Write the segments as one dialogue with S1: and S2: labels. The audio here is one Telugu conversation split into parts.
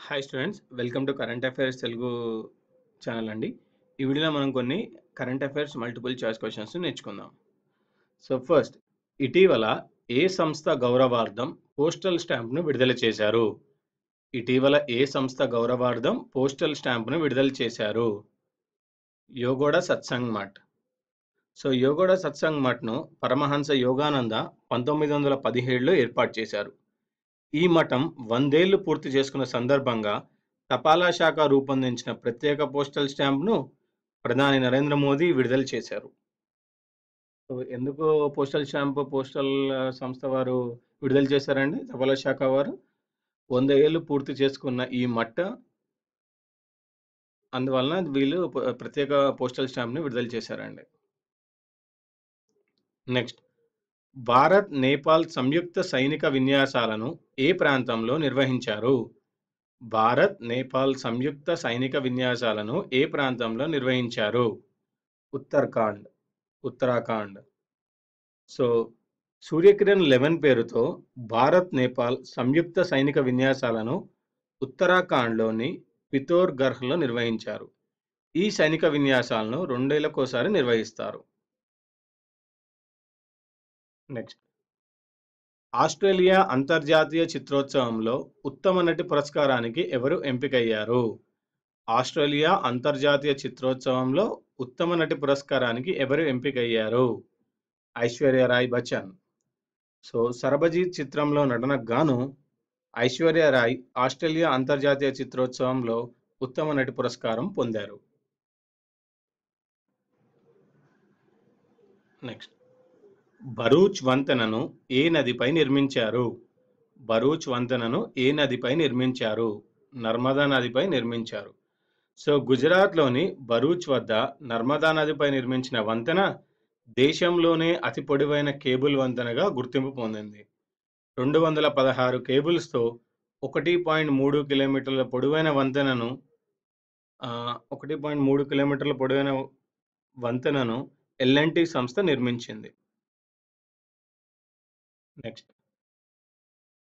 S1: Hi students, welcome to current affairs Telugu channel అండి. ఈ వీడియోలో మనం కొన్ని current affairs multiple choice questions నేర్చుకుందాం. సో ఫస్ట్, ఇటీవల ఏ సంస్థ గౌరవార్థం పోస్టల్ స్టాంప్ను విడుదల చేశారు? ఇటీవల ఏ సంస్థ గౌరవార్థం పోస్టల్ స్టాంప్ను విడుదల చేశారు? యోగోడ సత్సంగ్ మఠ్. సో యోగోడ సత్సంగ్ మఠ్ను పరమహంస యోగానంద 1917లో ఏర్పాటు చేశారు. ఈ మఠం 100 ఏళ్లు పూర్తి చేసుకున్న సందర్భంగా తపాలా శాఖ రూపొందించిన ప్రత్యేక పోస్టల్ స్టాంప్ను ప్రధాని నరేంద్ర మోదీ విడుదల చేశారు. సో ఎందుకు పోస్టల్ సంస్థ వారు విడుదల చేశారండి? తపాలా శాఖ వారు 100 ఏళ్లు పూర్తి చేసుకున్న ఈ మఠ అందువలన వీళ్ళు ప్రత్యేక పోస్టల్ స్టాంప్ని విడుదల చేశారండి. నెక్స్ట్, భారత్ నేపాల్ సంయుక్త సైనిక విన్యాసాలను ఏ ప్రాంతంలో నిర్వహించారు? భారత్ నేపాల్ సంయుక్త సైనిక విన్యాసాలను ఏ ప్రాంతంలో నిర్వహించారు? ఉత్తరాఖండ్. సో సూర్యకిరణ్ 11 పేరుతో భారత్ నేపాల్ సంయుక్త సైనిక విన్యాసాలను ఉత్తరాఖండ్లోని పితోర్గఢ్లో నిర్వహించారు. ఈ సైనిక విన్యాసాలను 2 ఏళ్లకోసారి నిర్వహిస్తారు. నెక్స్ట్, ఆస్ట్రేలియా అంతర్జాతీయ చిత్రోత్సవంలో ఉత్తమ నటి పురస్కారానికి ఎవరు ఎంపికయ్యారు? ఆస్ట్రేలియా అంతర్జాతీయ చిత్రోత్సవంలో ఉత్తమ నటి పురస్కారానికి ఎవరు ఎంపికయ్యారు? ఐశ్వర్య రాయ్ బచ్చన్. సో సర్బజీత్ చిత్రంలో నటనకు గాను ఐశ్వర్య రాయ్ ఆస్ట్రేలియా అంతర్జాతీయ చిత్రోత్సవంలో ఉత్తమ నటి పురస్కారం పొందారు. నెక్స్ట్, భరూచ్ వంతెనను ఏ నదిపై నిర్మించారు? భరూచ్ వంతెనను ఏ నదిపై నిర్మించారు? నర్మదా నదిపై నిర్మించారు. సో గుజరాత్లోని భరూచ్ వద్ద నర్మదా నదిపై నిర్మించిన వంతెన దేశంలోనే అతి పొడవైన కేబుల్ వంతెనగా గుర్తింపు పొందింది. 216 కేబుల్స్తో 1.3 కిలోమీటర్ల పొడవైన వంతెనను 1.3 కిలోమీటర్ల పొడవైన వంతెనను ఎల్ఎన్టీ సంస్థ నిర్మించింది. నెక్స్ట్,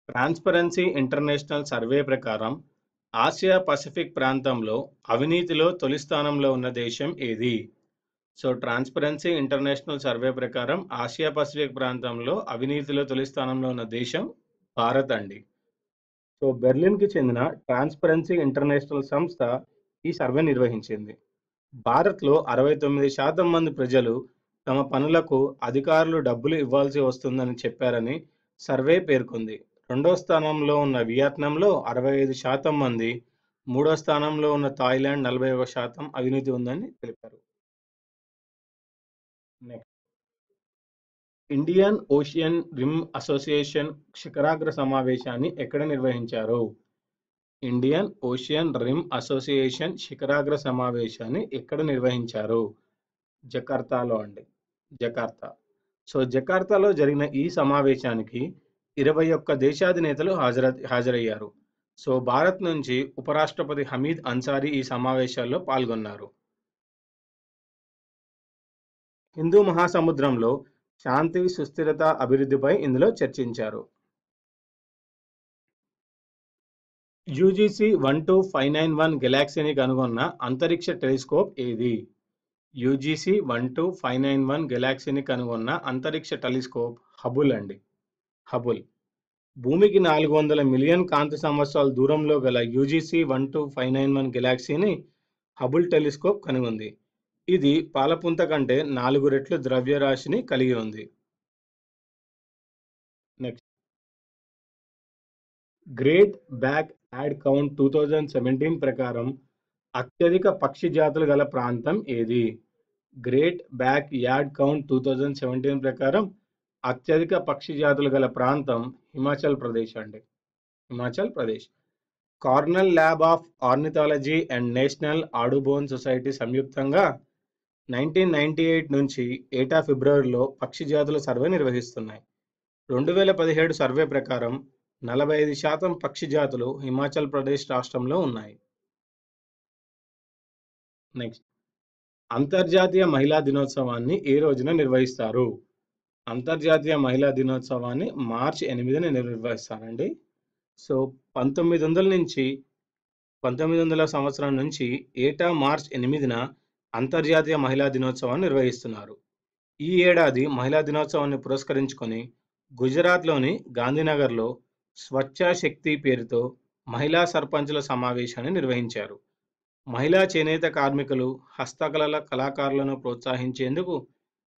S1: ట్రాన్స్పరెన్సీ ఇంటర్నేషనల్ సర్వే ప్రకారం ఆసియా పసిఫిక్ ప్రాంతంలో అవినీతిలో తొలి స్థానంలో ఉన్న దేశం ఏది? సో ట్రాన్స్పరెన్సీ ఇంటర్నేషనల్ సర్వే ప్రకారం ఆసియా పసిఫిక్ ప్రాంతంలో అవినీతిలో తొలి స్థానంలో ఉన్న దేశం భారత్ అండి. సో బెర్లిన్కి చెందిన ట్రాన్స్పరెన్సీ ఇంటర్నేషనల్ సంస్థ ఈ సర్వే నిర్వహించింది. భారత్లో 69% మంది ప్రజలు తమ పనులకు అధికారులు డబ్బులు ఇవ్వాల్సి వస్తుందని చెప్పారని సర్వే పేర్కొంది. 2వ స్థానంలో ఉన్న వియత్నాంలో 65% మంది, 3వ స్థానంలో ఉన్న థాయిలాండ్ 41% అవినీతి ఉందని తెలిపారు. Next, Indian ocean rim association శిఖరాగ్ర సమావేశాన్ని ఎక్కడ నిర్వహించారు? ఇండియన్ ఓషియన్ రిమ్ అసోసియేషన్ శిఖరాగ్ర సమావేశాన్ని ఎక్కడ నిర్వహించారు? జకార్తాలో అండి. జకార్తా. సో జకార్తాలో జరిగిన ఈ సమావేశానికి 21 దేశాధినేతలు హాజరయ్యారు. సో భారత్ నుంచి ఉపరాష్ట్రపతి హమీద్ అన్సారీ ఈ సమావేశాల్లో పాల్గొన్నారు. హిందూ మహాసముద్రంలో శాంతి, సుస్థిరత, అభివృద్ధిపై ఇందులో చర్చించారు. యూజీసీ 12591 గెలాక్సీని కనుగొన్న అంతరిక్ష టెలిస్కోప్ ఏది? యూజీసీ 12591 గెలాక్సీని కనుగొన్న అంతరిక్ష టెలిస్కోప్ హబుల్ అండి. హబుల్. భూమికి 400 మిలియన్ కాంతి సంవత్సరాల దూరంలో గల యూజీసీ 12591 గెలాక్సీని హబుల్ టెలిస్కోప్ కనుగొంది. ఇది పాలపుంత కంటే 4 రెట్లు ద్రవ్యరాశిని కలిగి ఉంది. Next, great back add count 2017 ప్రకారం అత్యధిక పక్షి జాతులు గల ప్రాంతం ఏది? గ్రేట్ బ్యాక్ యార్డ్ కౌంట్ 2017 ప్రకారం అత్యధిక పక్షి జాతులు గల ప్రాంతం హిమాచల్ ప్రదేశ్ అండి. Himachal Pradesh. Cornell Lab of Ornithology and National Audubon Society సంయుక్తంగా 1998 నుంచి ఏటా ఫిబ్రవరిలో పక్షి జాతుల సర్వే నిర్వహిస్తున్నాయి. 2017 సర్వే ప్రకారం 45% పక్షి జాతులు హిమాచల్ ప్రదేశ్ రాష్ట్రంలో ఉన్నాయి. నెక్స్ట్, అంతర్జాతీయ మహిళా దినోత్సవాన్ని ఏ రోజున నిర్వహిస్తారు? అంతర్జాతీయ మహిళా దినోత్సవాన్ని మార్చి 8న నిర్వహిస్తారండి. సో 1900 నుంచి 1900 సంవత్సరం నుంచి ఏటా మార్చ్ 8న అంతర్జాతీయ మహిళా దినోత్సవాన్ని నిర్వహిస్తున్నారు. ఈ ఏడాది మహిళా దినోత్సవాన్ని పురస్కరించుకొని గుజరాత్‌లోని గాంధీనగర్‌లో స్వచ్ఛ శక్తి పేరుతో మహిళా సర్పంచుల సమావేశాన్ని నిర్వహించారు. మహిళా చేనేత కార్మికులు, హస్తకళల కళాకారులను ప్రోత్సహించేందుకు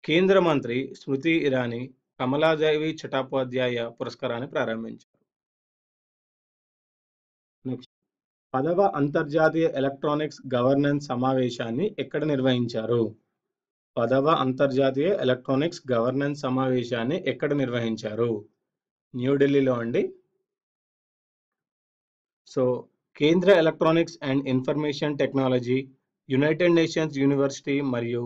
S1: కేంద్ర మంత్రి స్మృతి ఇరానీ కమలాదేవి చటోపాధ్యాయ పురస్కారాన్ని ప్రారంభించారు. నెక్స్ట్ 10వ అంతర్జాతీయ ఎలక్ట్రానిక్స్ గవర్నెన్స్ సమావేశాన్ని ఎక్కడ నిర్వహించారు? 10వ అంతర్జాతీయ ఎలక్ట్రానిక్స్ గవర్నెన్స్ సమావేశాన్ని ఎక్కడ నిర్వహించారు? న్యూఢిల్లీలో అండి. సో, కేంద్ర electronics and information technology, United Nations University మరియు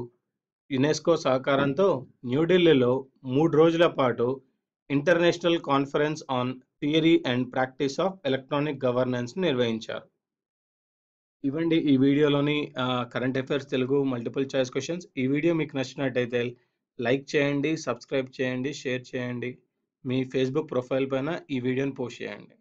S1: యునెస్కో సహకారంతో న్యూఢిల్లీలో 3 రోజుల పాటు international conference on theory and practice of electronic governance నిర్వహించారు. ఇవండి ఈ వీడియోలోని current affairs Telugu multiple choice questions. ఈ వీడియో మీకు నచ్చినట్టయితే లైక్ చేయండి, సబ్స్క్రైబ్ చేయండి, షేర్ చేయండి. మీ ఫేస్‌బుక్ ప్రొఫైల్ పైన ఈ వీడియోని పోస్ట్ చేయండి.